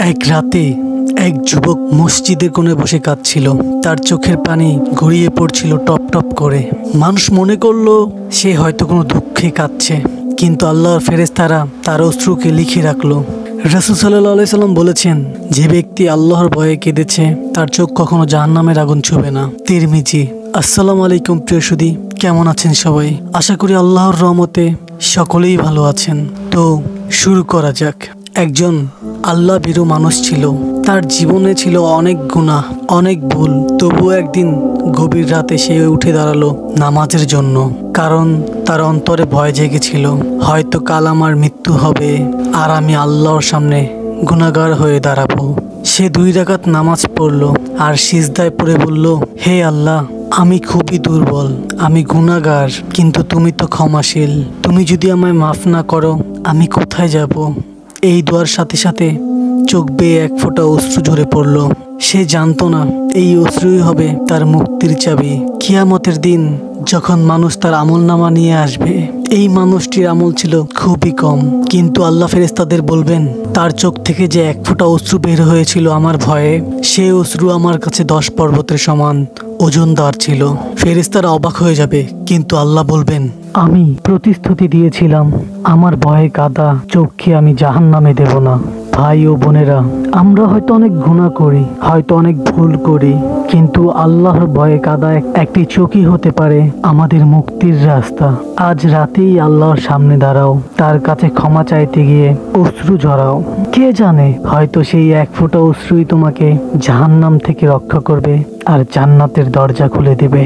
এক রাতে এক যুবক মসজিদের কোণে বসে কাঁদছিল। তার চোখের পানি গড়িয়ে পড়ছিল টপ টপ করে। মানুষ মনে করলো সে হয়তো কোনো দুঃখে কাঁদছে, কিন্তু আল্লাহর ফেরেশতারা তার অশ্রুকে লিখে রাখলো। রাসূল সাল্লাল্লাহু আলাইহি সাল্লাম বলেছেন, যে ব্যক্তি আল্লাহর ভয়ে কেঁদেছে তার চোখ কখনো জাহান্নামের আগুন ছুবে না। তিরমিজি। আসসালামু আলাইকুম প্রিয় সুধী, কেমন আছেন সবাই? আশা করি আল্লাহর রহমতে সকলেই ভালো আছেন। তো শুরু করা যাক। একজন আল্লাহ ভীরু মানুষ ছিল। তার জীবনে ছিল অনেক গুনাহ, অনেক ভুল। তবুও একদিন গভীর রাতে সে উঠে দাঁড়ালো নামাজের জন্য। কারণ তার অন্তরে ভয় জেগেছিল, হয়তো কাল আমার মৃত্যু হবে আর আমি আল্লাহর সামনে গুনাহগার হয়ে দাঁড়াবো। সে 2 রাকাত নামাজ পড়লো আর সিজদায় পড়ে বলল, হে আল্লাহ, আমি খুবই দুর্বল, আমি গুনাহগার, কিন্তু তুমি তো ক্ষমাশীল। তুমি যদি আমায় মাফ না করো আমি কোথায় যাব? এই দোয়ার সাথে সাথে চোখ বেয়ে এক ফোঁটা অশ্রু ঝরে পড়ল। সে জানতো না এই অশ্রুই হবে তার মুক্তির চাবি। কিয়ামতের দিন যখন মানুষ তার আমলনামা নিয়ে আসবে, এই মানুষটির আমল ছিল খুবই কম, কিন্তু আল্লাহ ফেরেশতাদের বলবেন, তার চোখ থেকে যে এক ফোঁটা অশ্রু বের হয়েছিল আমার ভয়ে, সে অশ্রু আমার কাছে 10 পর্বতের সমান ওজনদার ছিল। ফেরেশতারা অবাক হয়ে যাবে, কিন্তু আল্লাহ বলবেন, আমি প্রতিশ্রুতি দিয়েছিলাম আমার ভয়ে কাঁদা চোখকে আমি জাহান্নামে দেব না। ভাই ও বোনেরা, আমরা হয়তো অনেক গুনাহ করি, হয়তো অনেক ভুল করি, কিন্তু আল্লাহর ভয়ে কাঁদা একটি চোখই হতে পারে আমাদের মুক্তির রাস্তা। আজ রাতেই আল্লাহর সামনে দাঁড়াও, তার কাছে ক্ষমা চাইতে গিয়ে অশ্রু ঝরাও। কে জানে, হয়তো সেই এক ফোঁটা অশ্রুই তোমাকে জাহান্নাম থেকে রক্ষা করবে আর জান্নাতের দরজা খুলে দেবে।